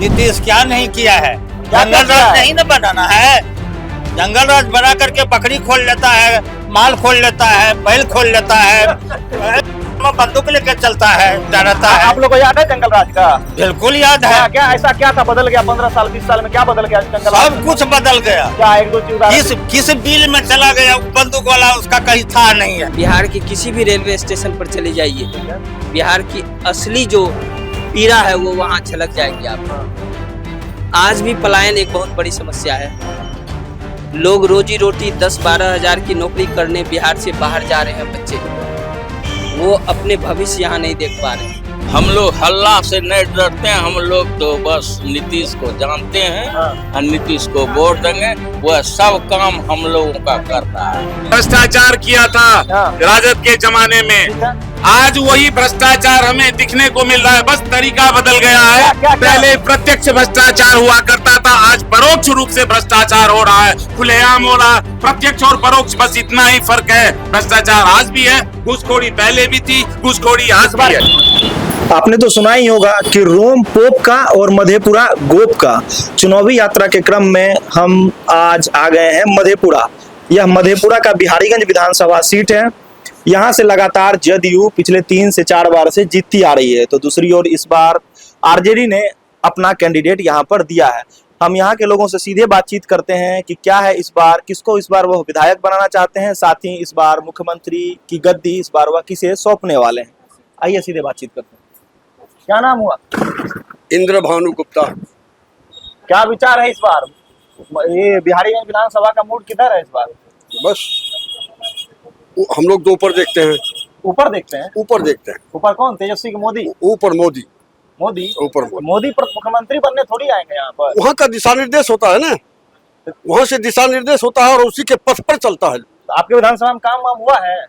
नीतीश क्या नहीं किया है? क्या जंगल किया राज है? नहीं न बनाना है। जंगल राज बना करके बकरी खोल लेता है, माल खोल लेता है, बैल खोल लेता है, बंदूक लेके चलता है, डरता है। आप लोग को याद है जंगल राज का? बिल्कुल याद है। क्या ऐसा क्या था बदल गया 15 साल 20 साल में? क्या बदल गया जंगल राज सब में? कुछ बदल गया। क्या एक दो चीज किस बिल में चला गया बंदूक वाला, उसका कहीं था नहीं है। बिहार के किसी भी रेलवे स्टेशन पर चले जाइए, बिहार की असली जो पीड़ा है वो वहाँ झलक जाएगी आपको। आज भी पलायन एक बहुत बड़ी समस्या है। लोग रोजी रोटी 10-12 हजार की नौकरी करने बिहार से बाहर जा रहे हैं बच्चे, वो अपने भविष्य यहाँ नहीं देख पा रहे। हम लोग हल्ला से नहीं डरते हैं, हम लोग तो बस नीतीश को जानते हैं और नीतीश को वोट देंगे, वह सब काम हम लोगों का करता है। भ्रष्टाचार किया था राजद के जमाने में, आज वही भ्रष्टाचार हमें दिखने को मिल रहा है, बस तरीका बदल गया है। क्या? पहले प्रत्यक्ष भ्रष्टाचार हुआ करता था, आज परोक्ष रूप से भ्रष्टाचार हो रहा है, खुलेआम हो रहा है। प्रत्यक्ष और परोक्ष बस इतना ही फर्क है। भ्रष्टाचार आज भी है, घूसखोरी पहले भी थी, घूसखोरी आज भी है। आपने तो सुना ही होगा कि रोम पोप का और मधेपुरा गोप का चुनावी यात्रा के क्रम में हम आज आ गए हैं मधेपुरा। यह मधेपुरा का बिहारीगंज विधानसभा सीट है। यहाँ से लगातार जदयू पिछले 3 से 4 बार से जीतती आ रही है, तो दूसरी ओर इस बार आरजेडी ने अपना कैंडिडेट यहाँ पर दिया है। हम यहाँ के लोगों से सीधे बातचीत करते हैं कि क्या है इस बार, किसको इस बार वह विधायक बनाना चाहते हैं, साथ ही इस बार मुख्यमंत्री की गद्दी इस बार वह किसे सौंपने वाले हैं। आइए सीधे बातचीत करते हैं। क्या नाम हुआ? इंद्र भानु गुप्ता। क्या विचार है इस बार? ये बिहारीगंज विधानसभा का मूड किधर है इस बार? बस हम लोग दो ऊपर देखते हैं। ऊपर देखते हैं? ऊपर देखते हैं। ऊपर कौन? तेजस्वी की मोदी? ऊपर मोदी। मोदी? ऊपर मोदी। मोदी पर मुख्यमंत्री बनने थोड़ी आएंगे यहाँ पर। वहाँ का दिशा निर्देश होता है ना, वहाँ से दिशा निर्देश होता है और उसी के पथ पर चलता है। तो आपके विधानसभा में काम वाम हुआ है?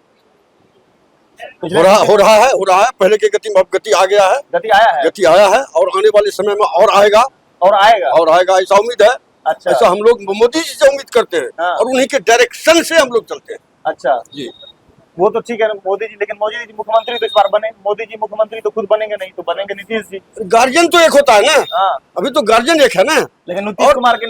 हो रहा है। पहले की गति में अब गति आ गया है। गति आया है और आने वाले समय में और आएगा। ऐसा उम्मीद है। अच्छा। ऐसा हम लोग मोदी जी से उम्मीद करते हैं। हाँ। और उन्हीं के डायरेक्शन से हम लोग चलते हैं। अच्छा जी, वो तो ठीक है मोदी जी, लेकिन मोदी जी मुख्यमंत्री तो इस बार बने। मोदी जी मुख्यमंत्री तो खुद बनेंगे नहीं, तो बनेंगे नीतीश जी। गार्जियन तो एक होता है ना। हाँ। अभी तो गार्जियन एक है ना, लेकिन नीतीश कुमार के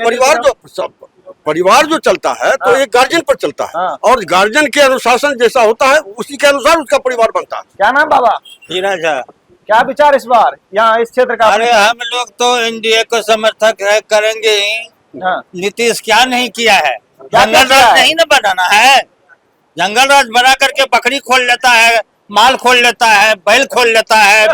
परिवार जो चलता है तो एक गार्जियन पर चलता है। हाँ। और गार्जियन के अनुशासन जैसा होता है उसी के अनुसार उसका परिवार बनता है। क्या नाम बाबा? हीरा झा। क्या विचार इस बार यहाँ इस क्षेत्र का? अरे हम लोग तो एनडीए को समर्थक है, करेंगे ही। हाँ। नीतीश क्या नहीं किया है? क्या जंगल किया राज है? नहीं न बनाना है। जंगल राज बना करके बकरी खोल लेता है, माल खोल लेता है, बैल खोल लेता है,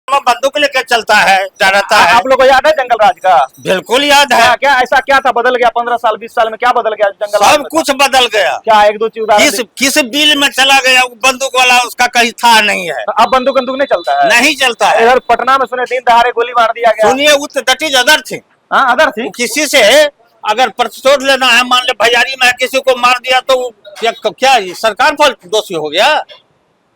बंदूक लेके चलता है, डरता है। आप लोग को याद है जंगल राज का? बिल्कुल याद है। क्या ऐसा क्या था बदल गया 15 साल 20 साल में? क्या बदल गया जंगल राज सब में? कुछ बदल गया। क्या एक दो चीज किस बिल में चला गया बंदूक वाला, उसका कहीं था नहीं है। अब बंदूक नहीं चलता है? नहीं चलता है। इधर पटना में सुने दिन दहाड़े गोली मार दिया गया। सुनिए, दैट इज अदर थिंग। हाँ, अदर थिंग। किसी से अगर प्रतिशोध लेना है, मान ले भैयारी में किसी को मार दिया तो क्या सरकार पर दोषी हो गया?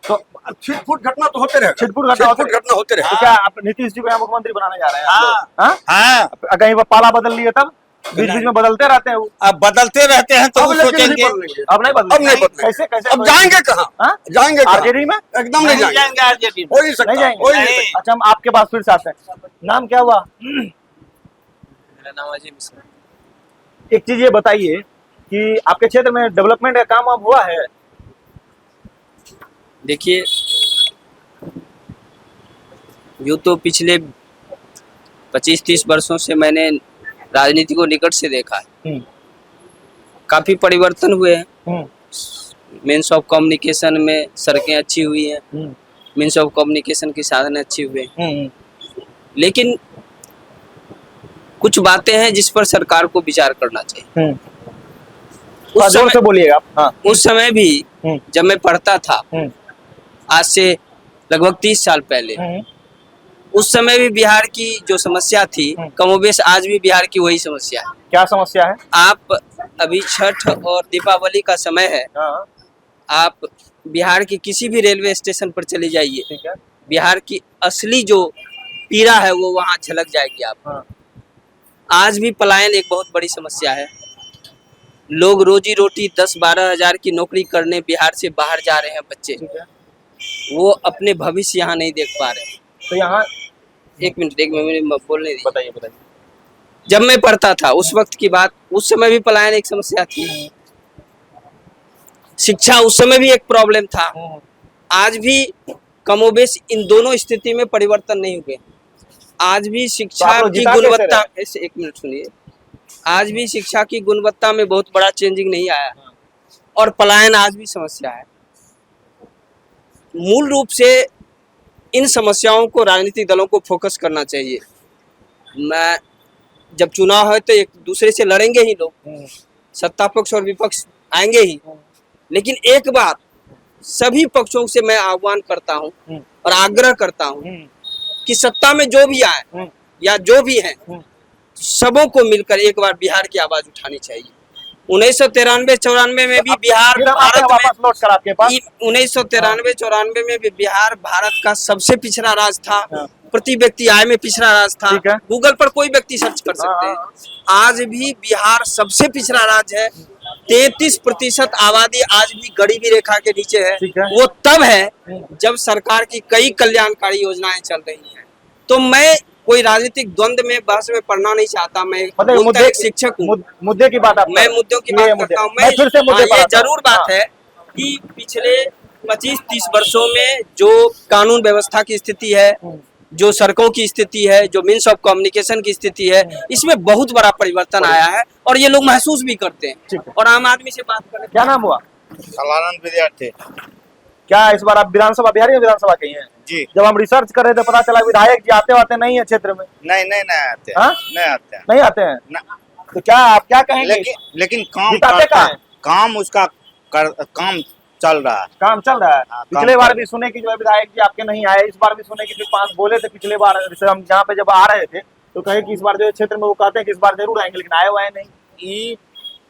तो छिटपुट घटना तो होते रहे। छिटपुट घटना होते रहे। तो क्या आप नीतीश जी को यहाँ मुख्यमंत्री बनाने जा रहे हैं? हाँ। हाँ। कहीं पाला बदल लिए तब बीच में बदलते रहते हैं वो। अब बदलते रहते हैं तो सोचेंगे अब नहीं बदलेंगे। कैसे अब जाएंगे कहाँ? जाएंगे आरजेडी में? एकदम नहीं जाएंगे। आरजेडी हो ही सकता है। अच्छा, हम आपके पास फिर से आते हैं। नाम क्या हुआ? मेरा नाम अजय मिश्रा। एक चीज ये बताइए कि आपके क्षेत्र में डेवलपमेंट का काम अब हुआ है? देखिए, यूँ तो पिछले 25-30 वर्षों से मैंने राजनीति को निकट से देखा है। काफी परिवर्तन हुए हैं। मीन्स ऑफ कम्युनिकेशन में सड़कें अच्छी हुई हैं, मीन्स ऑफ कम्युनिकेशन के साधन अच्छे हुए हैं, लेकिन कुछ बातें हैं जिस पर सरकार को विचार करना चाहिए। जोर से बोलिएगा आप। हाँ। उस समय भी जब मैं पढ़ता था, आज से लगभग 30 साल पहले, उस समय भी बिहार की जो समस्या थी कमोबेश आज भी बिहार की वही समस्या है। क्या समस्या है? आप अभी छठ और दीपावली का समय है, आप बिहार के किसी भी रेलवे स्टेशन पर चले जाइए, बिहार की असली जो पीड़ा है वो वहाँ झलक जाएगी आपको। आज भी पलायन एक बहुत बड़ी समस्या है। लोग रोजी रोटी 10-12 हजार की नौकरी करने बिहार से बाहर जा रहे हैं बच्चे, वो अपने भविष्य यहाँ नहीं देख पा रहे। तो यहाँ एक मिनट बोलने दीजिए। बताइए बताइए। जब मैं पढ़ता था उस वक्त की बात, उस समय भी पलायन एक समस्या थी, शिक्षा उस समय भी एक प्रॉब्लम था। आज भी कमोबेश इन दोनों स्थिति में परिवर्तन नहीं हुए। आज भी शिक्षा तो आप लोग की जिता कैसे गुणवत्ता, रहे? ऐसे एक मिनट सुनिए, आज भी शिक्षा की गुणवत्ता में बहुत बड़ा चेंजिंग नहीं आया और पलायन आज भी समस्या है। मूल रूप से इन समस्याओं को राजनीतिक दलों को फोकस करना चाहिए। मैं जब चुनाव है तो एक दूसरे से लड़ेंगे ही लोग, सत्ता पक्ष और विपक्ष आएंगे ही, लेकिन एक बात सभी पक्षों से मैं आह्वान करता हूं और आग्रह करता हूं कि सत्ता में जो भी आए या जो भी हैं, सबों को मिलकर एक बार बिहार की आवाज उठानी चाहिए। 1993-94 में भी बिहार फिर हम आते हैं वापस लौट कर आपके पास। 1993-94 में भी बिहार भारत का सबसे पिछड़ा राज्य था, प्रति व्यक्ति आय में पिछड़ा राज्य था। ठीक है। गूगल पर कोई व्यक्ति सर्च कर सकते हैं। आज भी बिहार सबसे पिछड़ा राज्य है। 33% आबादी आज भी गरीबी रेखा के नीचे है। ठीक है। वो तब है जब सरकार की कई कल्याणकारी योजनाएं चल रही हैं। तो मैं कोई राजनीतिक द्वंद में बहस में पढ़ना नहीं चाहता। मैं मतलब मूलतः मुद्दे एक शिक्षक हूँ। मुद्दे की बात आप मैं मुद्दों की बात करता हूँ। मैं फिर से मुद्दे हाँ, पर ये आता हूं। जरूर बात है कि पिछले 25-30 वर्षों में जो कानून व्यवस्था की स्थिति है, जो सड़कों की स्थिति है, जो मीन्स ऑफ कम्युनिकेशन की स्थिति है, इसमें बहुत बड़ा परिवर्तन आया है और ये लोग महसूस भी करते हैं। और आम आदमी से बात करें, क्या नाम हुआ? सलानंद विद्यार्थी क्या इस बार आप विधानसभा, बिहार में विधानसभा कही हैं? जी। जब हम रिसर्च कर रहे थे पता चला विधायक जी आते वाते नहीं है क्षेत्र में। नहीं आते हाँ? नहीं आते हैं। नहीं आते हैं ना। तो क्या आप क्या कहेंगे? लेकिन काम जिताते करता कहाँ है, काम उसका काम चल रहा है। काम चल रहा है। हाँ, पिछले काम बार चल भी सुने कि जो है विधायक जी आपके नहीं आए, इस बार भी सुने कि जो 5 बोले थे पिछले बार, जैसे हम यहाँ पे जब आ रहे थे तो कहे कि इस बार जो क्षेत्र में वो कहते हैं कि इस बार जरूर आएंगे, लेकिन आए हुए हैं नहीं। ये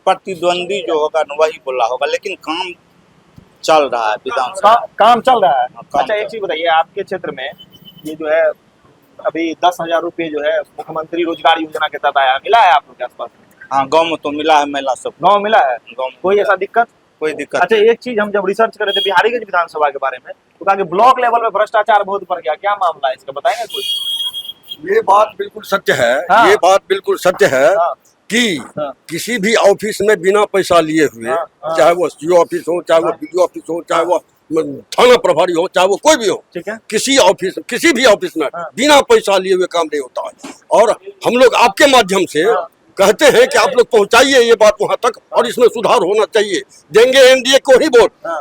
प्रतिद्वंदी जो होगा न वही बोला होगा, लेकिन काम चल रहा है विधानसभा। काम चल रहा है। काम अच्छा, एक चल चीज बताइए, आपके क्षेत्र में ये जो है अभी 10,000 रुपये जो है मुख्यमंत्री रोजगार योजना के तहत आया, मिला है आप लोग के आसपास? हाँ, गाँव में तो मिला है, महिला सब गाँव मिला है? गाँव में कोई ऐसा दिक्कत? कोई दिक्कत अच्छा, एक चीज हम जब रिसर्च कर रहे थे बिहारीगंज विधानसभा के बारे में तो कहा कि ब्लॉक लेवल पे भ्रष्टाचार बहुत बढ़ गया। क्या मामला है इसका, बताएंगे कुछ? ये बात बिल्कुल सत्य है। हाँ। ये बात बिल्कुल सत्य है हाँ। कि हाँ। किसी भी ऑफिस में बिना पैसा लिए हुए, हाँ, हाँ। चाहे वो सीओ ऑफिस हो, चाहे वो बीडीओ ऑफिस हो, चाहे वो थाना प्रभारी हो, चाहे वो कोई भी हो, ठीक है। किसी भी ऑफिस में हाँ। बिना पैसा लिए हुए काम नहीं होता है। और हम लोग आपके माध्यम से हाँ। कहते हैं कि आप लोग पहुंचाइए ये बात वहां तक और इसमें सुधार होना चाहिए। देंगे एनडीए को ही वोट। हाँ।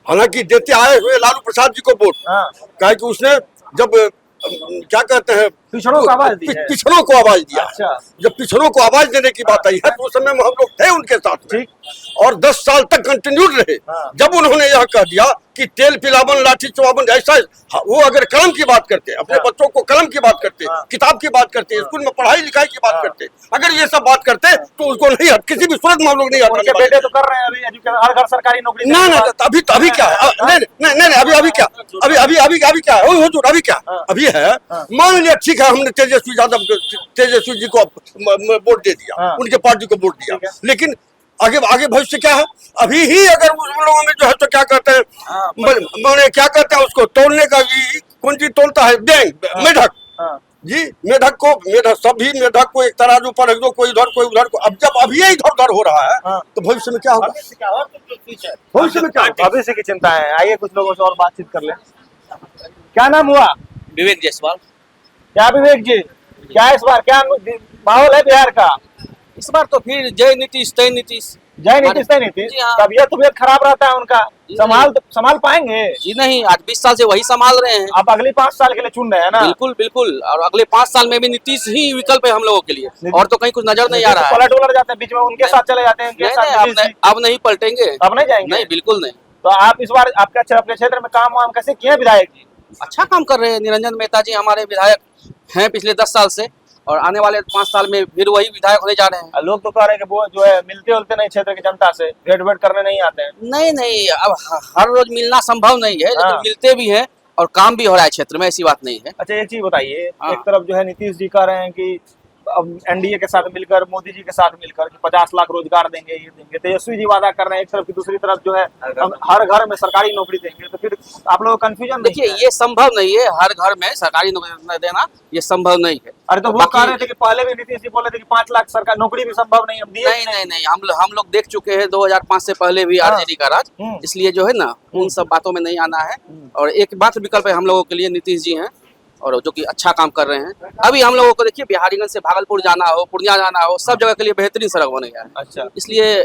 हालांकि देते आए हुए लालू प्रसाद जी को वोट, हाँ। कहे कि उसने जब क्या कहते हैं पिछड़ों को आवाज दी है। पिछड़ों को आवाज दिया। अच्छा। जब पिछड़ों को आवाज देने की बात आई है तो उस समय में हम लोग थे उनके साथ में। ठीक। और 10 साल तक कंटिन्यूड रहे। हाँ। जब उन्होंने यह कह दिया कि तेल पिलावन लाठी चुआवन, ऐसा वो अगर कलम की बात करते, अपने हाँ। बच्चों को कलम की बात करते, हाँ। किताब की बात करते, स्कूल में पढ़ाई लिखाई की बात हाँ। करते, अगर ये सब बात करते तो उसको नहीं, किसी भी सूरत में हम लोग नहीं उनके बेटे तो कर रहे हैं अभी एजुकेशन, हर घर सरकारी नौकरी। ना ना, अभी क्या है? नहीं, अभी क्या, अभी क्या है हुजूर, अभी क्या हाँ। अभी है? हाँ। मान लिया ठीक है, हमने तेजस्वी जी को वोट दे दिया, हाँ। उनके पार्टी को वोट दिया, ठीक है। लेकिन आगे भविष्य क्या है? अभी ही अगर उन लोगों में जो है तो क्या कहते हैं, मैंने क्या कहते हैं उसको तोड़ने का, कौन चीज तोड़ता है? बैंक, मेढक जी, मेढक सभी मेढक को एक तराजू पर रख दो, कोई इधर कोई उधर को। अब जब अभी इधर उधर हो रहा है हाँ। तो भविष्य में क्या होगा? भविष्य में क्या होगा? भविष्य की चिंता है। आइए कुछ लोगों से और बातचीत कर ले। क्या नाम हुआ? विवेक जायसवाल। क्या विवेक जी, क्या इस बार क्या माहौल है बिहार का? इस बार तो फिर जय नीतीश तय नीतीश। जय नीतीश तय नीतीश। जी हाँ। तबियत खराब रहता है उनका, संभाल पाएंगे? जी नहीं, आज 20 साल से वही संभाल रहे हैं। आप अगले 5 साल के लिए चुन रहे हैं ना? बिल्कुल, और अगले 5 साल में भी नीतीश ही विकल्प है हम लोगों के लिए, और तो कहीं कुछ नजर नहीं आ रहा है। पलट उलट जाते हैं बीच में, उनके साथ चले जाते हैं, उनके साथ अब नहीं पलटेंगे। अब नहीं जाएंगे? नहीं, बिल्कुल नहीं। तो आप इस बार आपके अपने क्षेत्र में काम वाम कैसे किए विधायक जी? अच्छा काम कर रहे हैं। निरंजन मेहता जी हमारे विधायक हैं पिछले 10 साल से, और आने वाले 5 साल में फिर वही विधायक होने जा रहे हैं। लोग तो कह रहे हैं कि वो जो है मिलते उलते नहीं क्षेत्र की जनता से, भेंट वेट करने नहीं आते हैं। नहीं, अब हर रोज मिलना संभव नहीं है, लेकिन हाँ। मिलते भी हैं और काम भी हो रहा है क्षेत्र में, ऐसी बात नहीं है। अच्छा, एक चीज बताइए, हाँ। एक तरफ जो है नीतीश जी कह रहे हैं कि एनडीए के साथ मिलकर, मोदी जी के साथ मिलकर 50 लाख रोजगार देंगे, ये देंगे, तेजस्वी जी वादा कर रहे हैं एक तरफ की, दूसरी तरफ जो है हम हर घर में सरकारी नौकरी देंगे, तो फिर आप लोगों को कंफ्यूजन देखिए ये संभव नहीं है, हर घर में सरकारी नौकरी देना ये संभव नहीं है। अरे तो वो कह रहे थे कि पहले भी नीतीश जी बोले थे कि 5 लाख सरकारी नौकरी भी संभव नहीं, हम दिए नहीं, हम लोग देख चुके हैं 2005 से पहले भी आरजेडी का राज, इसलिए जो है ना उन सब बातों में नहीं आना है। और एक बात विकल्प है हम लोगों के लिए, नीतीश जी हैं और जो कि अच्छा काम कर रहे हैं। अभी हम लोगों को देखिए बिहारीगंज से भागलपुर जाना हो, पूर्णिया जाना हो, सब जगह के लिए बेहतरीन सड़क बने गया है। अच्छा, इसलिए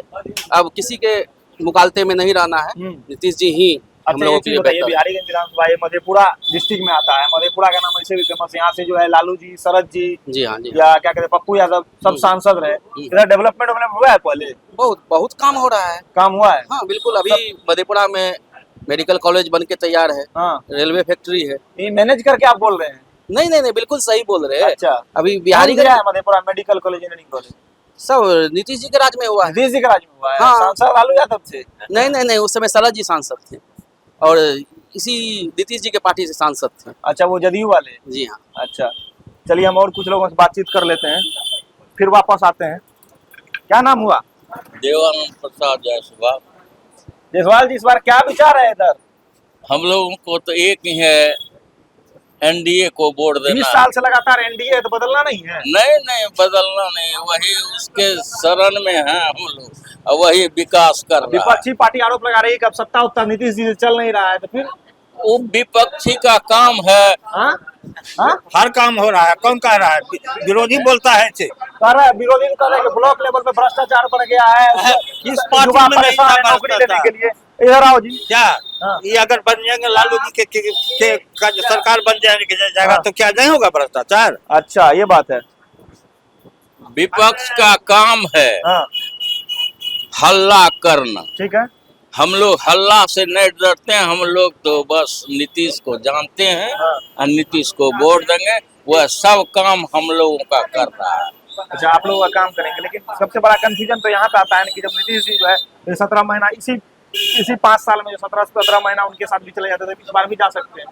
अब किसी के मुकालते में नहीं रहना है, नीतीश जी ही हम लोगों के लिए बेहतर है। बिहारीगंज विधानसभा ये मधेपुरा डिस्ट्रिक्ट में आता है, मधेपुरा का नाम ऐसे भी फेमस, यहाँ से जो है लालू जी, शरद जी, जी हाँ जी, या क्या कहते हैं पप्पू यादव, सब सांसद रहे। इधर डेवलपमेंट हुआ है, पहले बहुत काम हो रहा है, काम हुआ है। हाँ बिल्कुल। अभी मधेपुरा में मेडिकल कॉलेज बन के तैयार है, हाँ, रेलवे फैक्ट्री है। ये मैनेज करके आप बोल रहे हैं? नहीं, बिल्कुल सही बोल रहे हैं। अच्छा, अभी बिहारीगंज है Madhepura medical college, engineering college सब नीतीश जी के राज में हुआ है। नीतीश जी के राज में हुआ है। हाँ। सांसद लालू यादव थे? नहीं, उस समय शरद जी सांसद थे और इसी नीतीश जी के पार्टी से सांसद थे। अच्छा, वो जदयू वाले? जी हाँ। अच्छा, चलिए हम और कुछ लोगों से बातचीत कर लेते हैं, फिर वापस आते हैं। क्या नाम हुआ? देवानंद प्रसाद जायसवाल। जायसवाल जी, इस बार क्या विचार है इधर? हम लोगों को तो एक ही है, एनडीए को वोट 20 देना। साल से लगातार एनडीए, तो बदलना नहीं है? नहीं, बदलना नहीं, वही उसके शरण में है हम लोग, और वही विकास कर रहा है। विपक्षी पार्टी आरोप लगा रही है कि अब सत्ता उत्ता नीतीश जी से चल नहीं रहा है, तो फिर वो विपक्षी का काम है। हाँ? हाँ? हर काम हो रहा है, कौन कह रहा है? विरोधी बोलता है इसे। कह रहा है, विरोधी कह रहे हैं कि ब्लॉक लेवल पे भ्रष्टाचार बढ़ गया है, इस पार्टी युवा में नहीं परेशान है था नौकरी लेने भ्रष्टाचार। के लिए। इधर आओ जी। क्या हाँ। ये अगर बन जाएंगे लालू जी के का जो सरकार बन जाएगा हाँ। तो क्या नहीं होगा भ्रष्टाचार? अच्छा, ये बात है। विपक्ष का काम है हाँ, हल्ला करना। ठीक है। हम लोग हल्ला से नहीं डरते हैं, हम लोग तो बस नीतीश को जानते हैं और नीतीश को वोट देंगे, वह सब काम हम लोगों का कर रहा है। अच्छा, आप लोग काम करेंगे, लेकिन सबसे बड़ा कंफ्यूजन तो यहाँ पे आता है कि जब नीतीश जी जो है 17 महीना इसी 5 साल में जो 17 महीना उनके साथ भी चले जाते थे, इस बार भी जा सकते हैं।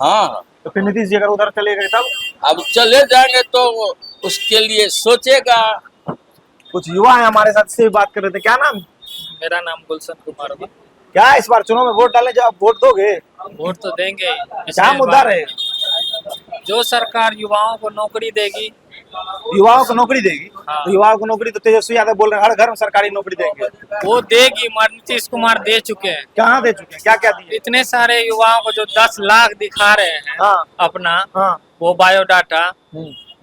हाँ, तो फिर नीतीश जी अगर उधर चले गए तब? अब चले जाएंगे तो उसके लिए सोचेगा। कुछ युवा है हमारे साथ, से बात कर रहे थे। क्या नाम? मेरा नाम गुलशन कुमार है। क्या इस बार चुनाव में वोट डालने जब वोट दोगे? वोट तो देंगे। क्या मुद्दा रहे? जो सरकार युवाओं को नौकरी देगी। युवाओं को नौकरी देगी? हाँ। तो युवाओं को नौकरी तो तेजस्वी यादव बोल रहे हैं हर घर में सरकारी नौकरी देंगे। वो देगी, नीतीश कुमार दे चुके हैं। कहाँ दे चुके हैं, क्या क्या दिए? इतने सारे युवाओं को जो 10 लाख दिखा रहे हैं। हाँ। अपना हाँ। वो बायोडाटा,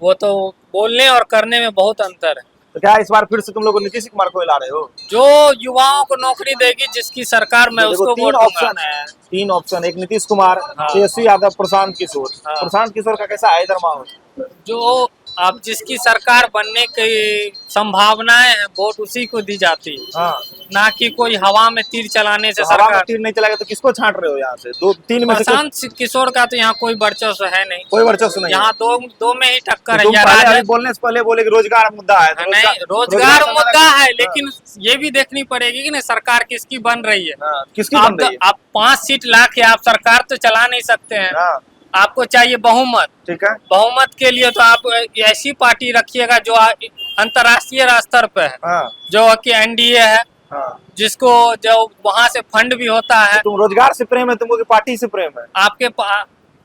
वो तो बोलने और करने में बहुत अंतर है। तो क्या इस बार फिर से तुम लोग नीतीश कुमार को हिला रहे हो? जो युवाओं को नौकरी देगी जिसकी सरकार में, उसको वोट दूंगा। ऑप्शन है, 3 ऑप्शन, एक नीतीश कुमार, तेजस्वी यादव, प्रशांत किशोर। प्रशांत किशोर का कैसा है इधर माहौल? जो अब जिसकी सरकार बनने की संभावनाएं हैं, वोट उसी को दी जाती है। हाँ। ना कि कोई हवा में तीर चलाने से तो हवा में सरकार। तीर नहीं चलाएगा तो किसको छांट रहे हो यहाँ से? 2-3 में से प्रशांत किशोर का तो यहाँ कोई वर्चस्व है नहीं, कोई वर्चस्व नहीं है। यहाँ दो में ही टक्कर है। तुम या पहले राजद- अभी बोलने से पहले बोले कि रोजगार मुद्दा है, तो नहीं, रोजगार मुद्दा है, हाँ। लेकिन ये भी देखनी पड़ेगी कि नहीं सरकार किसकी बन रही है। हाँ, किसकी बन रही है? आप 5 सीट ला के आप सरकार तो चला नहीं सकते हैं। हाँ, आपको चाहिए बहुमत। ठीक है। बहुमत के लिए तो आप ऐसी पार्टी रखिएगा जो अंतर्राष्ट्रीय स्तर पे है, हाँ, जो कि एनडीए है, हाँ। जिसको जो वहां से फंड भी होता है। तुम रोजगार से प्रेम है तुमको कि पार्टी से प्रेम है?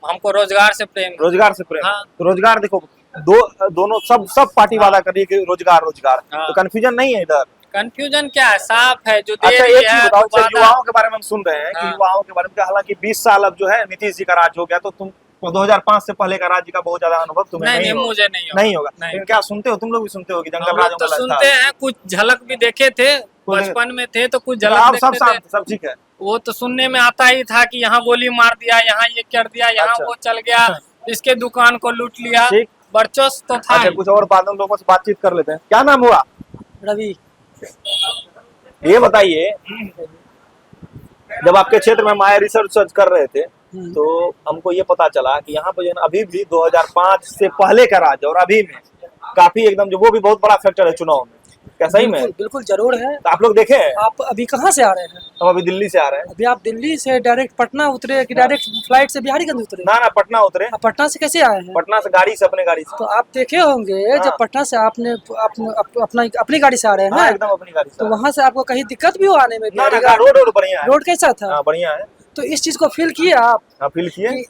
हमको रोजगार से प्रेम है। रोजगार से प्रेम। हाँ। तो रोजगार देखो, दोनों सब पार्टी वादा कर रही है कि रोजगार। हाँ। तो कंफ्यूजन नहीं है इधर? कंफ्यूजन क्या है, साफ है जो दे अच्छा, रही एक चीज है। बताओ, वो वादा- युवाओं के बारे में हम सुन रहे हैं कि हाँ। युवाओं के बारे में, हालांकि 20 साल अब जो है नीतीश जी का राज हो गया, तो तुम 2005 से पहले का राज्य का बहुत ज्यादा अनुभव तुम्हें नहीं, होगा। मुझे नहीं होगा। नहीं। लेकिन क्या सुनते हो, तुम लोग भी सुनते हो कि हम जंगल लोग राज तो वाला सुनते था? हैं, कुछ झलक भी देखे थे, बचपन में थे तो कुछ झलक अब सब देखते थे। शांत, सब ठीक है। वो तो सुनने में आता ही था कि यहाँ गोली मार दिया, यहाँ ये कर दिया, यहाँ अच्छा। वो चल गया, इसके दुकान को लूट लिया। ठीक। वर्चस्व तो था अच्छा, ही। कुछ और बातों लोगों से बातचीत कर लेते हैं। क्या नाम हुआ? रवि। ये बताइए, जब आपके क्षेत्र में माया रिसर्च कर रहे थे तो हमको ये पता चला कि यहाँ पे जो है ना, अभी भी 2005 से पहले का राज्य और अभी में काफी एकदम जो, वो भी बहुत बड़ा फैक्टर है चुनाव में। क्या सही में? बिल्कुल बिल्कुल जरूर है। तो आप लोग देखे हैं? आप अभी कहाँ से आ रहे हैं? हम अभी दिल्ली से आ रहे हैं। अभी आप दिल्ली से डायरेक्ट पटना उतरे कि डायरेक्ट फ्लाइट से बिहारीगंज उतरे? ना पटना उतरे। आप पटना से कैसे आए हैं? पटना से गाड़ी से, अपने गाड़ी से। तो आप देखे होंगे जब पटना से आपने अपनी गाड़ी से आ रहे हैं ना? एकदम अपनी गाड़ी से। तो वहाँ से आपको कहीं दिक्कत भी हो आने में? रोड बढ़िया है। रोड कैसा था? बढ़िया है। तो इस चीज को फील किए आप? फील किए।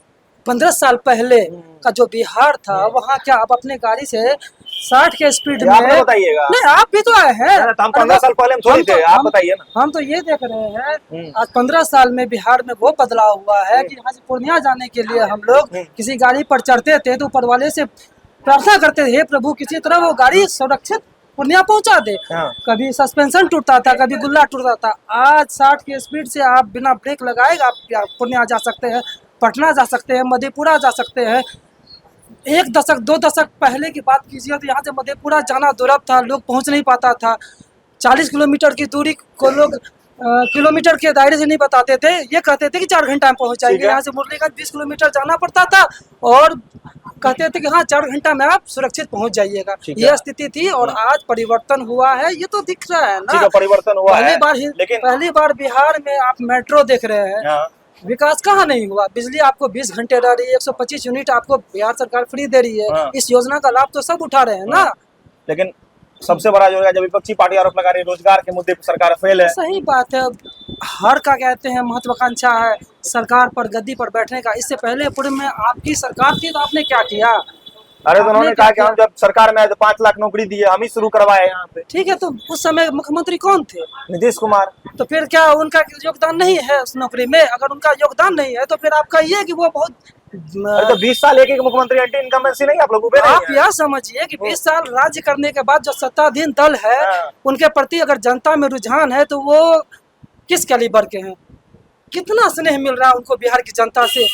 15 साल पहले का जो बिहार था वहाँ क्या आप अपने गाड़ी से 60 के स्पीड में? बताइएगा। नहीं, आप भी तो आए हैं। हम 15 साल पहले हम थोड़ी थे, आप बताइए ना। हम तो ये देख रहे हैं आज 15 साल में बिहार में वो बदलाव हुआ है कि यहाँ से पूर्णिया जाने के लिए हम लोग किसी गाड़ी पर चढ़ते थे तो ऊपर वाले से प्रार्थना करते थे, हे प्रभु किसी तरह वो गाड़ी सुरक्षित पूर्णिया पहुंचा दे। कभी सस्पेंशन टूटता था, कभी गुल्ला टूटता था। आज 60 की स्पीड से आप बिना ब्रेक लगाए आप पूर्णिया जा सकते हैं, पटना जा सकते हैं, मधेपुरा जा सकते हैं। 1 दशक 2 दशक पहले की बात कीजिए तो यहाँ से मधेपुरा जाना दुर्लभ था, लोग पहुँच नहीं पाता था। 40 किलोमीटर की दूरी को लोग किलोमीटर के दायरे से नहीं बताते थे, ये कहते थे कि 4 घंटा में पहुँच जाएंगे। यहाँ से मुरलीगंज 20 किलोमीटर जाना पड़ता था और कहते थे कि हाँ 4 घंटा में आप सुरक्षित पहुँच जाइएगा। ये स्थिति थी और आज परिवर्तन हुआ है, ये तो दिख रहा है ना। परिवर्तन हुआ है। पहली बार बिहार में आप मेट्रो देख रहे हैं, विकास कहाँ नहीं हुआ। बिजली आपको 20 घंटे दे रही है, 125 यूनिट आपको बिहार सरकार फ्री दे रही है। इस योजना का लाभ तो सब उठा रहे हैं ना। लेकिन सबसे बड़ा जो है जब विपक्षी पार्टी आरोप लगा रही है रोजगार के मुद्दे पर सरकार फेल है। सही बात है, हर का कहते हैं महत्वाकांक्षा है सरकार पर गद्दी पर बैठने का। इससे पहले पूर्व में आपकी सरकार थी तो आपने क्या किया? अरे तो उन्होंने कहा कि हम जब सरकार में आए तो 5 लाख नौकरी दी है, हम ही शुरू करवाए यहाँ पे। ठीक है, तो उस समय मुख्यमंत्री कौन थे? नीतीश कुमार। तो फिर क्या उनका योगदान नहीं है उस नौकरी में? अगर उनका योगदान नहीं है तो फिर आप कहिए कि वो बहुत तो 20 साल एक मुख्यमंत्री एंटी इनकम्बेंसी नहीं, आप लोग आप यह समझिए कि 20 साल राज्य करने के बाद जो सत्ताधीन दल है उनके प्रति अगर जनता में रुझान है तो वो किस कैलिबर के हैं? कितना स्नेह मिल रहा है उनको बिहार की जनता से?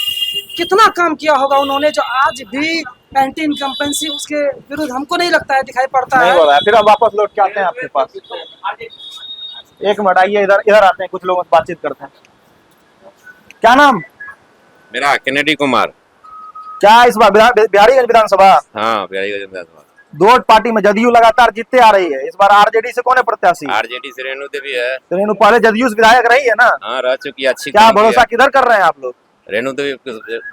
कितना काम किया होगा उन्होंने जो आज भी एंटी इनकम्बेंसी उसके विरुद्ध हमको नहीं लगता है दिखाई पड़ता है। फिर हम वापस लौट के आते हैं आपके पास। एक मिनट आइए, इधर आते हैं, कुछ लोगों से बातचीत करते हैं। क्या नाम? मेरा कैनेडी कुमार। क्या इस बार बिहारीगंज विधानसभा? हाँ, बिहारीगंज विधानसभा 2 पार्टी में जदयू लगातार जीतते आ रही है, इस बार आरजेडी से कौन है प्रत्याशी? आरजेडी से रेणु देवी है। तो रेणु पहले जदयू से विधायक रही है ना? हाँ, रह चुकी है। अच्छी क्या भरोसा किधर कर रहे हैं आप लोग? रेणु देवी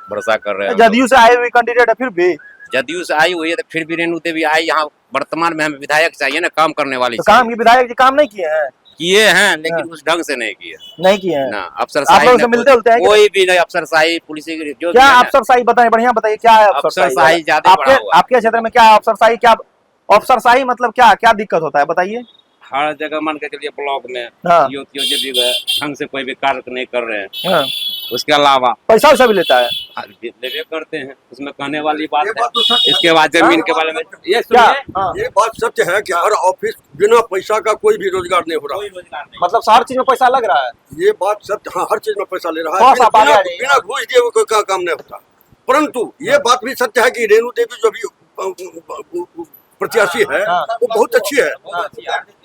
भरोसा कर रहे हैं। जदयू से आई हुई कैंडिडेट है, फिर भी जदयू से आई हुई है तो फिर भी रेणु देवी आई। यहाँ वर्तमान में हमें विधायक चाहिए ना, काम करने वाली। तो काम की विधायक जी काम नहीं किए हैं? किए हैं लेकिन उस ढंग से नहीं किए हैं ना। अफसरशाही आप लोग से मिलते जुलते हैं कोई भी नहीं। अफसरशाही पुलिस जो क्या अफसरशाही बताएं, बढ़िया बताइए क्या है अफसरशाही? ज्यादा आपके क्षेत्र में क्या अफसरशाही? क्या अफसरशाही मतलब क्या दिक्कत होता है बताइए? हर जगह मान के चलिए ब्लॉक में जो भी ढंग से कोई भी कार्य नहीं कर रहे हैं। उसके अलावा पैसा भी लेता है, लेवे करते हैं, उसमें कहने वाली बात है। इसके बाद जमीन के बारे में ये बात सत्य है कि हर ऑफिस बिना पैसा का कोई भी रोजगार नहीं हो रहा। मतलब हर चीज में पैसा लग रहा है। ये बात सत्य, हाँ, हर चीज में पैसा ले रहा है। बिना घूस दिए कोई काम नहीं होता। परंतु ये बात भी सत्य है कि रेणु देवी जो भी प्रत्याशी है वो बहुत अच्छी है।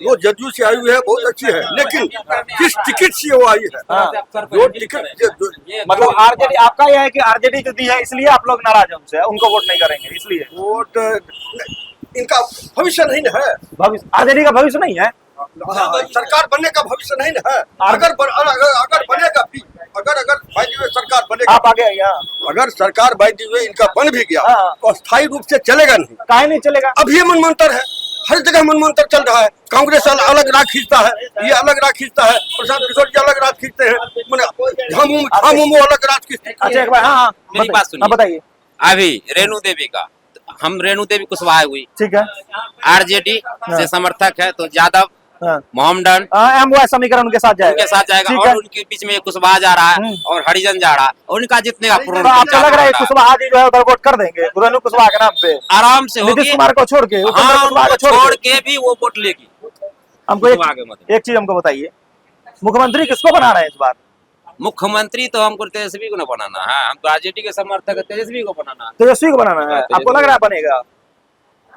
वो जदयू से आई हुई है, बहुत अच्छी है। लेकिन किस टिकट से वो आई है? जो टिकट मतलब आरजेडी, आपका यह है कि आरजेडी जो दी है इसलिए आप लोग नाराज हैं उनसे, उनको वोट नहीं करेंगे इसलिए? वोट इनका भविष्य नहीं है। भविष्य आरजेडी का भविष्य नहीं है। सरकार बनने का भविष्य नहीं है। अगर बनेगा भी, अगर बाय द वे सरकार बनेगा, आप आगे यहाँ, अगर सरकार बाय द वे इनका बन भी गया तो स्थायी रूप से चलेगा नहीं। काहे नहीं चलेगा? अब ये मनमंत्र है, हर जगह मनमंत्र चल रहा है। कांग्रेस अलग राह खींचता है, ये अलग राह खींचता है, प्रशांत किशोर जी अलग राह खींचते हैं, हम अलग राह खींचते हैं। अच्छा एक बार, हाँ मेरी बात सुनिए, बताइए। अभी रेणु देवी का हम रेणु देवी कुशवाहा हुई, ठीक है, आरजेडी से समर्थक है तो यादव मोहम्मदन समीकरण उनके साथ जाएगा और उनके बीच में कुशवाहा जा रहा है और हरिजन जा रहा है, उनका जितने का पूर्ण आपको लग रहा है कुशवाहा जी जो है उधर वोट कर देंगे रेणु कुशवाहा के नाम पे? आराम से नीतीश कुमार को छोड़ के, छोड़ के भी वो वोट लेगी। हमको एक चीज हमको बताइए, मुख्यमंत्री किसको बना रहे हैं इस बार? मुख्यमंत्री तो हमको तेजस्वी को न बनाना है, हम तो आरजेडी के समर्थक है, तेजस्वी को बनाना है। तेजस्वी को बनाना है, आपको लग रहा है बनेगा?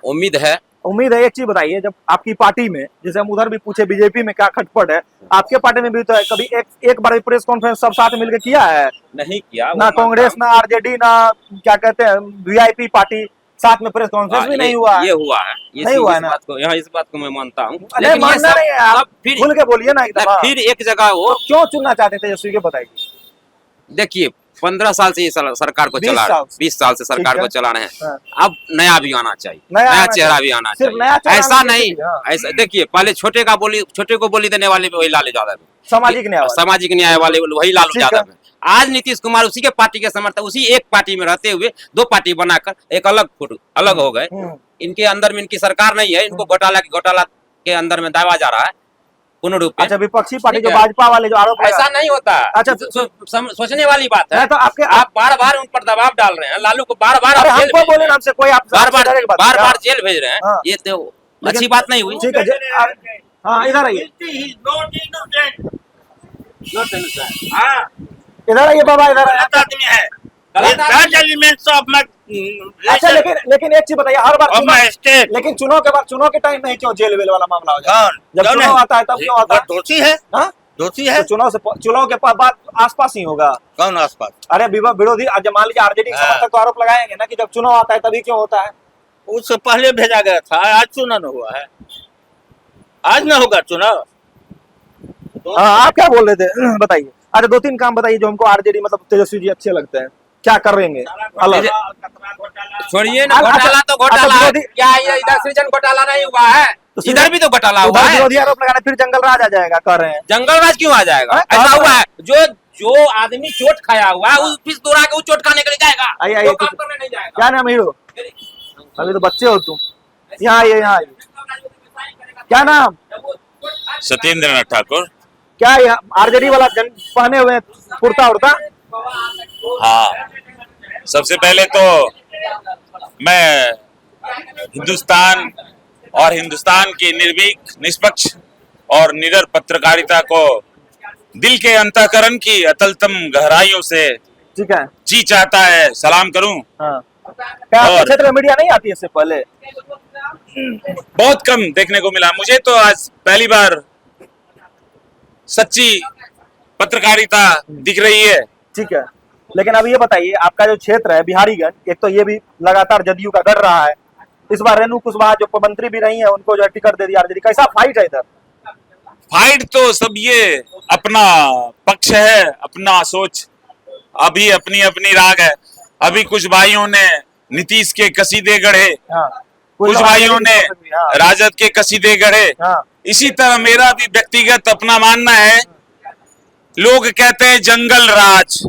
उम्मीद है। एक चीज बताइए, जब आपकी पार्टी में, जैसे हम उधर भी पूछे बीजेपी में क्या खटपट है, आपके पार्टी में भी तो है, कभी एक बार भी प्रेस कॉन्फ्रेंस सब साथ मिलकर किया है? नहीं किया ना कांग्रेस, ना आरजेडी, ना क्या कहते हैं वीआईपी पार्टी, साथ में प्रेस कॉन्फ्रेंस भी नहीं हुआ है। ये हुआ है, ये नहीं हुआ है इस ना? बात को, यहाँ इस बात को मैं मानता हूँ। अरे लेकिन ये मानना सब नहीं है, आप फिर खुल के बोलिए ना एकदम। फिर एक जगह वो क्यों चुनना चाहते थे तेजस्वी के, बताइए। देखिए 15 साल से ये सरकार को 20 चला साल रहे, 20 साल से सरकार ठीक है। को चला रहे हैं। हाँ। अब नया भी आना चाहिए, नया नया आना चेहरा चाहिए। भी आना सिर्फ चाहिए। नया चेहरा ऐसा आना नहीं, चाहिए, हाँ। ऐसा देखिए पहले छोटे को बोली देने वाले भी वही लालू यादव है। सामाजिक न्याय वाले। सामाजिक न्याय वाले वही लालू ठीक है। यादव है। आज नीतीश कुमार उसी के पार्टी के समर्थक, उसी एक पार्टी में रहते हुए दो पार्टी बनाकर एक अलग हो गए। इनके अंदर में इनकी सरकार नहीं है, इनको घोटाला के अंदर में दावा जा रहा है पूर्ण रूप से। अच्छा, विपक्षी पार्टी ठीक जो है। भाजपा वाले जो आरोप ऐसा नहीं होता। अच्छा, सोचने वाली बात है। नहीं तो आपके आप बार बार उन पर दबाव डाल रहे हैं, लालू को बार बार अरे हमको बोले ना, हमसे कोई आप बार हाँ। बार जेल भेज रहे हैं, ये तो अच्छी बात नहीं हुई। ठीक है, हाँ इधर आइए, इधर आइए बाबा, इधर आइए। आदमी है। एलिमेंट्स ऑफ अच्छा, लेकिन एक चीज बताइए, हर बार ऑफ माय स्टेट। लेकिन चुनाव के टाइम में क्यों जेल वेल वाला मामला हो जाता है? जब कौन चुनाव आता है तब क्यों आता है? दोषी है, हाँ? दोषी है। तो चुनाव के बाद आसपास ही होगा। कौन आसपास? अरे विरोधी, जब मान लीजिए आरजेडी के समर्थक तो आरोप लगाएंगे ना कि जब चुनाव आता है तभी क्यों होता है? उससे पहले भेजा गया था, आज चुनाव हुआ है, आज ना होगा चुनाव। हाँ, आप क्या बोल रहे थे बताइए। अच्छा, 2-3 काम बताइए जो हमको आरजेडी मतलब तेजस्वी जी अच्छे लगते हैं, क्या करेंगे अलग? छोड़िए ना, अच्छा, घोटाला तो घोटाला अच्छा, है। विरोधी- क्या ये इधर सृजन घोटाला नहीं हुआ है? इधर भी तो घोटाला हुआ है। विरोधी आरोप लगाने फिर जंगल राज आ जाएगा, कह रहे हैं। जंगल राज क्यों आ जाएगा? हाँ, ऐसा कहाँ हुआ है, जो आदमी चोट खाया हुआ है उस फिर दोहरा के वो चोट खाने के लिए जाएगा, आइए, वो काम करने नहीं जाएगा। क्या नाम है हीरो? अभी तो बच्चे हो तुम। यहाँ आइए, यहाँ आइए। क्या नाम? सत्येंद्र नाथ ठाकुर। क्या आरजेडी वाला पहने हुए कुर्ता उड़ता? हाँ, सबसे पहले तो मैं हिंदुस्तान की निर्भीक, निष्पक्ष और निडर पत्रकारिता को दिल के अंतःकरण की अतलतम गहराइयों से ठीक है, जी चाहता है सलाम करूं। हाँ। क्या आपके और- क्षेत्र में मीडिया नहीं आती इससे पहले? बहुत कम देखने को मिला। मुझे तो आज पहली बार सच्ची पत्रकारिता दिख रही है। ठीक है, लेकिन अब ये बताइए, आपका जो क्षेत्र है बिहारीगंज, एक तो ये भी लगातार जदयू का गढ़ रहा है। इस बार रेणु कुशवाहा जो मंत्री भी रही है, उनको जो है टिकट दे दिया आरजेडी। कैसा फाइट है इधर? फाइट तो सब ये अपना पक्ष है, अपना सोच, अभी अपनी अपनी राग है। अभी कुछ भाइयों ने नीतीश के कसीदे गढ़े, हाँ। कुछ भाइयों ने हाँ। राजद के कसीदे गढ़े। हाँ। इसी तरह मेरा भी व्यक्तिगत अपना मानना है। लोग कहते हैं जंगल राज,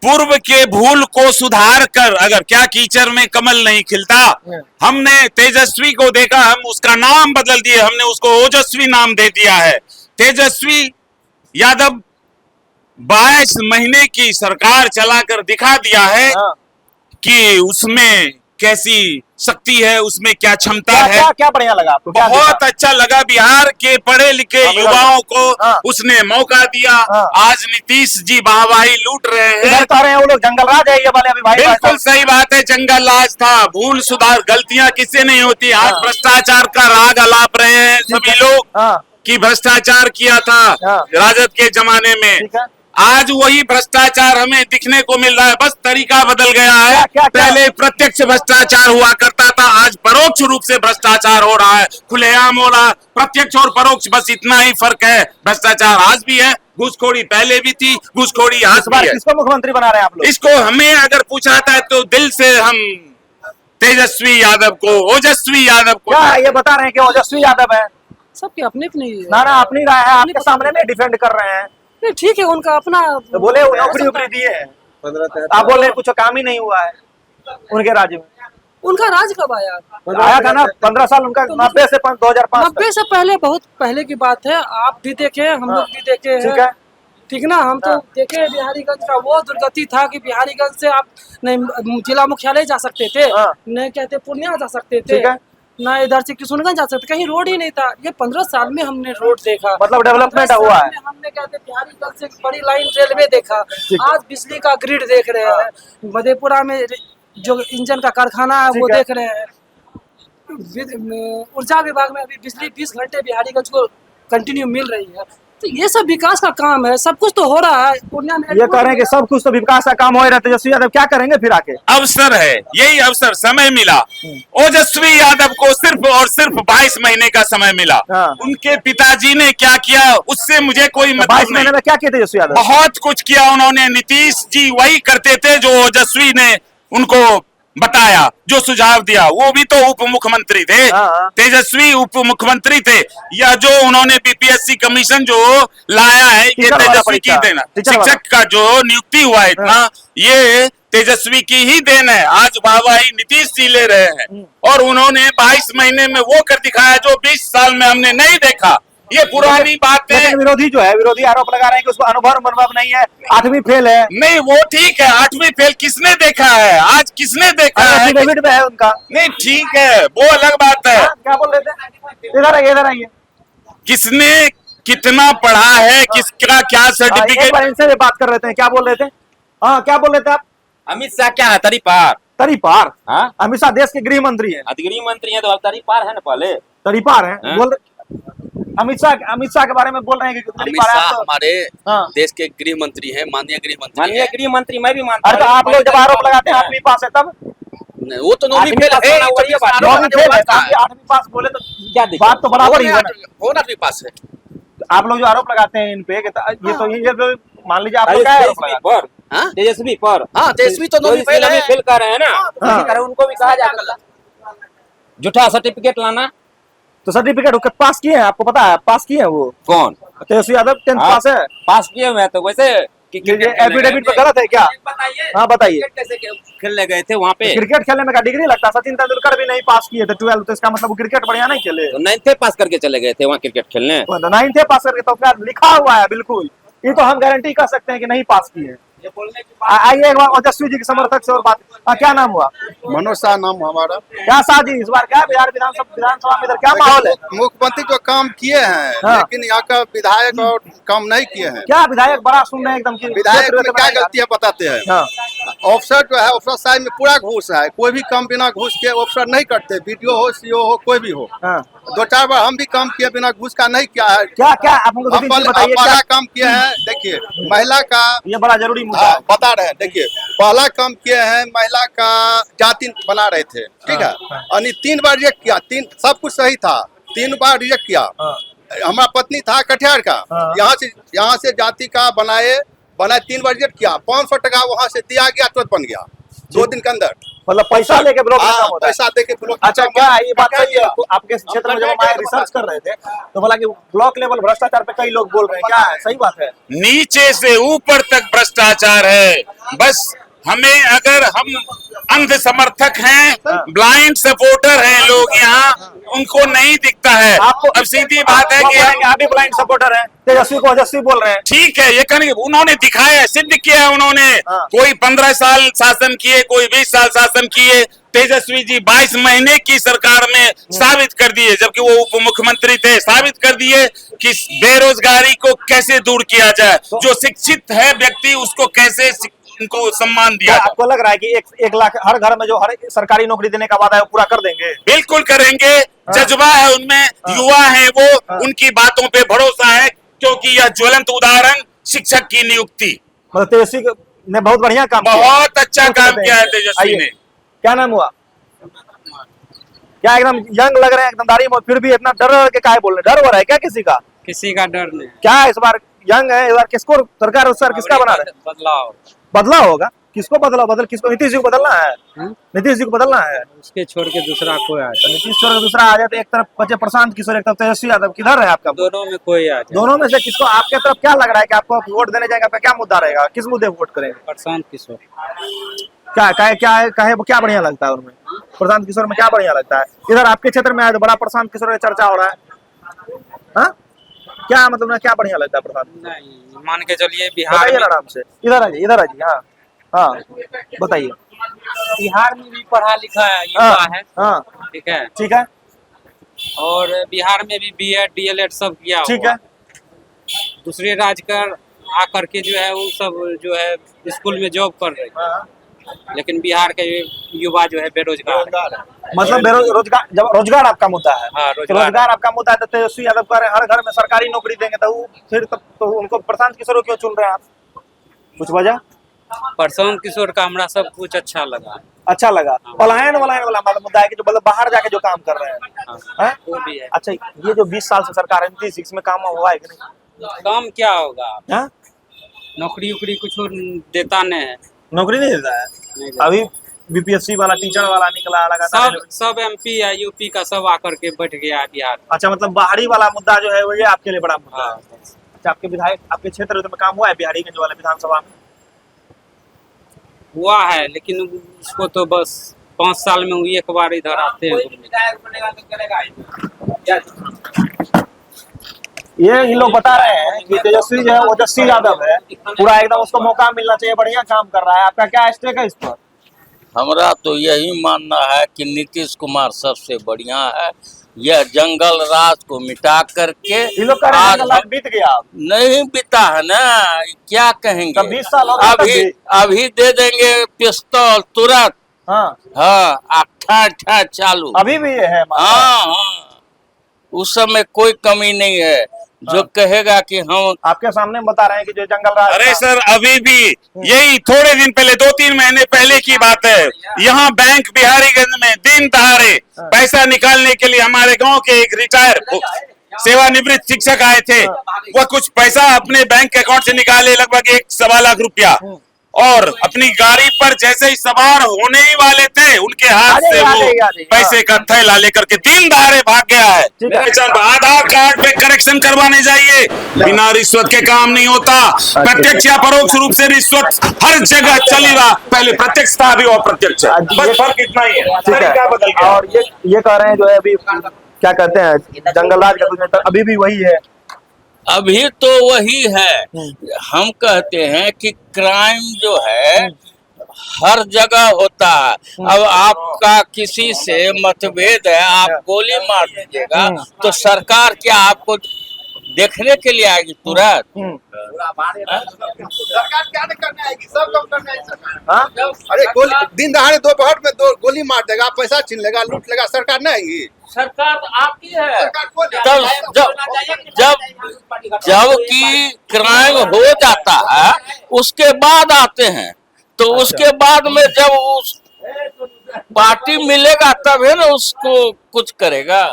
पूर्व के भूल को सुधार कर अगर क्या कीचड़ में कमल नहीं खिलता। हमने तेजस्वी को देखा, हम उसका नाम बदल दिए, हमने उसको ओजस्वी नाम दे दिया है। तेजस्वी यादव 22 महीने की सरकार चलाकर दिखा दिया है कि उसमें कैसी शक्ति है, उसमें क्या क्षमता है। क्या बढ़िया लगा आपको? क्या बहुत देखा? अच्छा लगा। बिहार के पढ़े लिखे युवाओं को उसने मौका दिया। आज नीतीश जी वाहवाही लूट रहे हैं। इधर कह रहे हैं वो लोग जंगल राज है ये वाले, अभी भाई बिल्कुल सही बात है, जंगल राज था। भूल सुधार, गलतियां किससे नहीं होती। आज भ्रष्टाचार का राग अलाप रहे हैं सभी लोग कि भ्रष्टाचार किया था राजद के जमाने में। आज वही भ्रष्टाचार हमें दिखने को मिल रहा है, बस तरीका बदल गया है। पहले प्रत्यक्ष भ्रष्टाचार हुआ करता था, आज परोक्ष रूप से भ्रष्टाचार हो रहा है, खुलेआम हो रहा है। प्रत्यक्ष और परोक्ष, बस इतना ही फर्क है। भ्रष्टाचार आज भी है, घूसखोरी पहले भी थी, घूसखोरी आज भी है। किसको मुख्यमंत्री बना रहे हैं आप लोग? इसको हमें अगर पूछा था तो दिल से हम तेजस्वी यादव को, ओजस्वी यादव को। क्या ये बता रहे हैं कि ओजस्वी यादव है? सबकी अपनी अपनी ना अपनी राय है, आपके सामने नहीं डिफेंड कर रहे हैं। नहीं, ठीक है, उनका अपना तो बोले वो नौकरी उपरी दिए हैं, आप बोल रहे हैं कुछ काम ही नहीं हुआ है उनके राज्य में। उनका राज कब आया? आया था ना 15 साल उनका, 90 से 2005 90 से पहले, बहुत पहले की बात है। आप भी देखे, हम लोग भी देखे हैं, ठीक ना। हम तो देखे बिहारीगंज का वो दुर्गति था कि बिहारीगंज से आप नहीं जिला मुख्यालय जा सकते थे, नहीं कहते पूर्णिया जा सकते थे, ना इधर से किशनगंज जा सकते, कहीं रोड ही नहीं था। ये 15 साल में हमने रोड देखा, मतलब डेवलपमेंट हुआ है। हमने कहते बिहारीगंज से बड़ी लाइन रेलवे देखा, आज बिजली का ग्रिड देख रहे हैं, मधेपुरा में जो इंजन का कारखाना है वो देख रहे हैं। ऊर्जा विभाग में अभी बिजली 20 घंटे बिहारीगंज को कंटिन्यू मिल रही है। तो ये सब विकास का काम है, सब कुछ तो हो रहा है पूर्णिया में। ये कह रहे हैं कि सब कुछ तो विकास का काम हो ही रहा है। तेजस्वी यादव क्या करेंगे फिर आके? अवसर है, यही अवसर समय मिला। ओजस्वी यादव को सिर्फ और सिर्फ 22 महीने का समय मिला। हाँ। उनके पिताजी ने क्या किया उससे मुझे कोई 22 मतलब महीने नहीं। में क्या किए तेजस्वी यादव? बहुत कुछ किया उन्होंने। नीतीश जी वही करते थे जो ओजस्वी ने उनको बताया, जो सुझाव दिया। वो भी तो उप मुख्यमंत्री थे, हाँ। तेजस्वी उप मुख्यमंत्री थे। या जो उन्होंने बीपीएससी कमीशन जो लाया है, ये टीचर वाला तेजस्वी की परीक्षा, देन है। टीचर वाला। शिक्षक का जो नियुक्ति हुआ है इतना, ये तेजस्वी की ही देन है। आज वाहवाही नीतीश जी ले रहे हैं और उन्होंने 22 महीने में वो कर दिखाया जो 20 साल में हमने नहीं देखा। ये पुरानी बात है। लेकिन विरोधी जो है, विरोधी आरोप लगा रहे हैं कि उसको अनुभव नहीं है, 8वीं फेल है। नहीं वो ठीक है, 8वीं फेल किसने देखा है? आज किसने देखा है? एफिडेविट में है उनका। नहीं ठीक है, वो अलग बात है। क्या बोल रहे थे? इधर आइए, इधर आइए। किसने कितना पढ़ा है, किसका क्या एक सर्टिफिकेट। बार इनसे भी बात कर रहे थे। क्या बोल रहे थे? हाँ, क्या बोल रहे थे आप? अमित शाह क्या है? तरी पार। तरी पार? हाँ? अमित शाह देश के गृह मंत्री है। गृह मंत्री है तो अब तरी पार है ना पहले। तरी पार है हाँ? बोल। अमित शाह के बारे में बोल रहे हैं कि तरी अमित पार है। शाह आप तो- हमारे हाँ। देश के गृह मंत्री हैं, माननीय गृह मंत्री माननीय हैं। गृह मंत्री मैं भी मानता अरे तो हूँ। आप लोग जब आरोप लगाते हैं 8वीं पास है तब? नहीं, वो तो नौवीं आठवीं फेल पास है। होना वही बात है। 9वीं फेल है, तो आप 8वीं पास बोले तो क्या दिक्कत? बात तो बराबर ही है ना। कौन 8वीं पास है? आप लोग जो आरोप लगाते हैं इन पे कि ये तो मान लीजिए आप लोग क्या आरोप लगाते पर हाँ? तेजस्वी पर हाँ, तेजस्वी तो नौवीं फेल है। फेल कर रहे हैं ना, हाँ। इसी तरह उनको भी कहा जाता है झूठा सर्टिफिकेट लाना। तो सर्टिफिकेट पास किए हैं? आपको पता है पास किए हैं वो? कौन तेजस्वी यादव 10th हाँ, पास है। पास किए हुए हैं तो वैसे कि एफिडेविट पे गलत है क्या? हाँ बताइए। कैसे खेलने गए थे वहाँ पे? क्रिकेट खेलने में क्या डिग्री लगता है? सचिन तेंदुलकर भी नहीं पास किए थे 12th, तो इसका मतलब वो क्रिकेट बढ़िया नहीं खेले। तो 9th पास करके चले गए थे वहाँ क्रिकेट खेलने। 9th पास करके तो क्या लिखा हुआ है बिल्कुल। ये तो हम गारंटी कर सकते हैं कि नहीं पास किए। आइए एक बार ओजस्वी जी के समर्थक से और बात। क्या नाम हुआ? मनोज शाह नाम हमारा। क्या शाह जी इस बार क्या बिहार विधानसभा में इधर क्या माहौल है? मुख्यमंत्री तो काम किए हैं, हाँ। लेकिन यहाँ का विधायक और काम नहीं किए हैं। क्या विधायक बड़ा सुन रहे हैं एकदम की विधायक में क्या गलतियाँ बताते हैं? हाँ। ऑफिसर जो है, ऑफिसर साइड में पूरा घूस है। कोई भी काम बिना घूस के ऑफिसर नहीं करते। बीडीओ हो, सीओ हो, कोई भी हो। हाँ। 2-4 बार हम भी काम किए, बिना घूस का नहीं किया है। क्या क्या आप हमको हम बताइए पहला क्या? काम किए हैं। देखिए महिला का, ये बड़ा जरूरी मुद्दा हाँ, है। बता रहे हैं। देखिए पहला काम किए हैं, महिला का जाति बना रहे थे, ठीक है। और 3 बार रिजेक्ट किया। 3 सब कुछ सही था, 3 बार रिजेक्ट किया। हमारा पत्नी था कटिहार का, यहाँ से जाति का बनाए 3 बार रिजेक्ट किया। 500 टका वहाँ से दिया गया, तुरंत बन गया 2 दिन के अंदर। मतलब पैसा लेके ब्लॉक हाँ, होता है। पैसा दे के ब्लॉक। अच्छा क्या ये बात सही है? तो आपके क्षेत्र में जब हम आए रिसर्च कर रहे थे तो बोला कि ब्लॉक लेवल भ्रष्टाचार पे कई लोग बोल रहे हैं, क्या है सही बात है? नीचे से ऊपर तक भ्रष्टाचार है। बस हमें, अगर हम अंध समर्थक हैं, ब्लाइंड सपोर्टर हैं लोग यहाँ, उनको नहीं दिखता है। आपको अब सीधी बात है कि आप भी ब्लाइंड सपोर्टर हैं, तेजस्वी को ओजस्वी बोल रहे हैं। ठीक है, ये करेंगे। उन्होंने दिखाया, सिद्ध किया उन्होंने। हाँ। कोई 15 साल शासन किए, कोई 20 साल शासन किए। तेजस्वी जी 22 महीने की सरकार में साबित कर दिए, जबकि वो उप मुख्यमंत्री थे, साबित कर दिए कि बेरोजगारी को कैसे दूर किया जाए। जो शिक्षित है व्यक्ति उसको कैसे उनको सम्मान दिया जाए। आपको लग रहा है कि 1 लाख हर घर में जो हर सरकारी नौकरी देने का वादा है वो पूरा कर देंगे? बिल्कुल करेंगे। जज्बा है उनमें, युवा है वो, उनकी बातों पे भरोसा है, क्योंकि यह ज्वलंत उदाहरण शिक्षक की नियुक्ति। मतलब तेजस्वी ने बहुत बढ़िया काम किया। बहुत अच्छा काम किया है तेजस्वी ने। क्या नाम हुआ? क्या एकदम यंग लग रहे हैं, एकदम दाढ़ी में, फिर भी इतना डर के काहे बोल रहे हैं? डर हो रहा है क्या किसी का? किसी का डर नहीं। क्या इस बार यंग है, इस बार किसको सरकार उत्साह किसका बना रहे हैं? बदलाव बदलाव होगा। किसको बदल किसको? नीतीश जी को बदलना है। नीतीश जी को बदलना है। उसके छोड़ के दूसरा कोई आ तो नीतीश छोड़ के दूसरा आ जाए तो एक तरफ बचे प्रशांत किशोर, एक तरफ तेजस्वी यादव। किधर है आपका? दोनों में कोई आ जाए। दोनों में से किसको आपके तरफ क्या लग रहा है कि आपको वोट देने जाएगा? आपका क्या मुद्दा रहेगा? किस मुद्दे पर वोट करेंगे? प्रशांत किशोर। क्या बढ़िया लगता है उनमें? प्रशांत किशोर में क्या बढ़िया लगता है? इधर आपके क्षेत्र में आए तो बड़ा प्रशांत किशोर का चर्चा हो रहा है। हाँ, क्या मतलब क्या बढ़िया लगता है प्रशांत? नहीं, मान के चलिए बिहार बताइए में, आराम से। इधर आइए, इधर आइए। हाँ हाँ बताइए। बिहार में भी पढ़ा लिखा है युवा है, हाँ ठीक है, ठीक है, और बिहार में भी बीएड डीएलएड सब किया ठीक हुआ है। दूसरे राज्य कर आकर के जो है वो सब जो है स्कूल में जॉब कर रहे हैं। हाँ। लेकिन बिहार के युवा जो है बेरोजगार है। मतलब बेरोजगार, जब रोजगार आपका मुद्दा है, हाँ, तो रोजगार आपका मुद्दा है, तो तेजस्वी यादव कह रहे हैं हर घर में सरकारी नौकरी देंगे, तो वो फिर तो उनको प्रशांत किशोर को क्यों चुन रहे हैं आप? कुछ वजह? प्रशांत किशोर का हमरा सब कुछ अच्छा लगा। अच्छा लगा। पलायन वाला मतलब मुद्दा है कि जो मतलब बाहर जाके जो काम कर रहे हैं, हैं? वो भी है। अच्छा, ये जो 20 साल से सरकार है, 26 में काम हुआ है कि नहीं? काम क्या होगा, हाँ? नौकरी उकरी कुछ देता नहीं है। नौकरी नहीं देता है। नहीं देता। अभी बीपीएससी वाला टीचर वाला निकला लगातार। सब एमपी या यूपी का सब आकर के बैठ गया है बिहार। अच्छा, मतलब बाहरी वाला मुद्दा जो है वो ये आपके लिए बड़ा मुद्दा है। अच्छा, आपके विधायक आपके क्षेत्र में काम हुआ है बिहारीगंज वाले विधानसभा में? हुआ है, लेकिन उसको तो बस 5 साल में एक बार इधर आते हैं। ये इन लोग बता रहे हैं कि तेजस्वी जो है ओजस्वी यादव है, पूरा एकदम उसको मौका मिलना चाहिए, बढ़िया काम कर रहा है। आपका क्या स्टेक है इस पर? हमारा तो यही मानना है कि नीतीश कुमार सबसे बढ़िया है। यह जंगल राज को मिटा करके ये लोग कह रहे हैं जंगल राज बीत गया। नहीं बीता है ना, क्या कहेंगे। 20 साल हो गए अभी दे देंगे पिस्तौल तुरंत। हाँ हाँ, ठा चालू अभी भी ये है। हाँ, उस समय कोई कमी नहीं है। जो कहेगा कि हम आपके सामने बता रहे हैं कि जो जंगल राज। अरे सर, अभी भी यही थोड़े दिन पहले 2-3 महीने पहले की बात है, यहाँ बैंक बिहारीगंज में दिन दहाड़े पैसा निकालने के लिए हमारे गांव के एक रिटायर सेवानिवृत्त शिक्षक आए थे। वह कुछ पैसा अपने बैंक अकाउंट से निकाले, लगभग 1.25 लाख रुपया, और अपनी गाड़ी पर जैसे ही सवार होने ही वाले थे, उनके हाथ से वो पैसे का थैला लेकर के दिन दहाड़े भाग गया है। आधार कार्ड पे करेक्शन करवाने जाइए, बिना रिश्वत के काम नहीं होता। प्रत्यक्ष या परोक्ष रूप से रिश्वत हर जगह चली रहा, पहले प्रत्यक्ष था, अभी अप्रत्यक्ष, बस फर्क इतना ही है। तरीका बदल गया। और ये कह रहे हैं जो है अभी क्या कहते हैं जंगल राज का अभी भी वही है। अभी तो वही है। हम कहते हैं कि क्राइम जो है हर जगह होता है। अब आपका किसी से मतभेद है, आप गोली मार दीजिएगा तो सरकार क्या आपको देखने के लिए आएगी तुरंत? सरकार क्या नहीं करने आएगी, सब काम करने आएगी सरकार। अरे गोली दिन दहाड़े दोपहर में गोली मार देगा, पैसा छीन लेगा, लूट लेगा, सरकार नहीं आएगी। सरकार आती है सरकार जब कि क्राइम हो जाता है उसके बाद आते हैं, तो उसके बाद में जब उस पार्टी मिलेगा तब है ना उसको कुछ करेगा।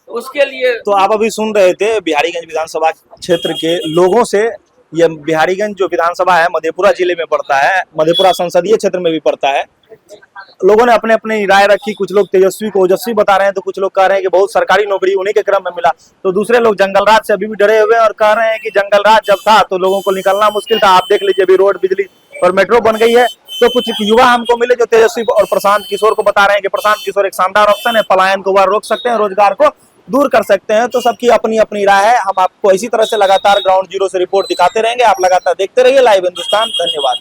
उसके लिए तो आप अभी सुन रहे थे बिहारीगंज विधानसभा क्षेत्र के लोगों से। ये बिहारीगंज जो विधानसभा है मधेपुरा जिले में पड़ता है, मधेपुरा संसदीय क्षेत्र में भी पड़ता है। लोगों ने अपने अपनी राय रखी। कुछ लोग तेजस्वी को ओजस्वी बता रहे हैं, तो कुछ लोग कह रहे हैं कि बहुत सरकारी नौकरी उन्हीं के क्रम में मिला, तो दूसरे लोग जंगल राज से अभी भी डरे हुए हैं और कह रहे हैं कि जंगल राज जब था तो लोगों को निकलना मुश्किल था। आप देख लीजिए अभी रोड, बिजली और मेट्रो बन गई है। तो कुछ युवा हमको मिले जो तेजस्वी और प्रशांत किशोर को बता रहे हैं कि प्रशांत किशोर एक शानदार ऑप्शन है, पलायन को वह रोक सकते हैं, रोजगार को दूर कर सकते हैं। तो सबकी अपनी अपनी राय है। हम आपको इसी तरह से लगातार ग्राउंड जीरो से रिपोर्ट दिखाते रहेंगे। आप लगातार देखते रहिए लाइव हिंदुस्तान। धन्यवाद।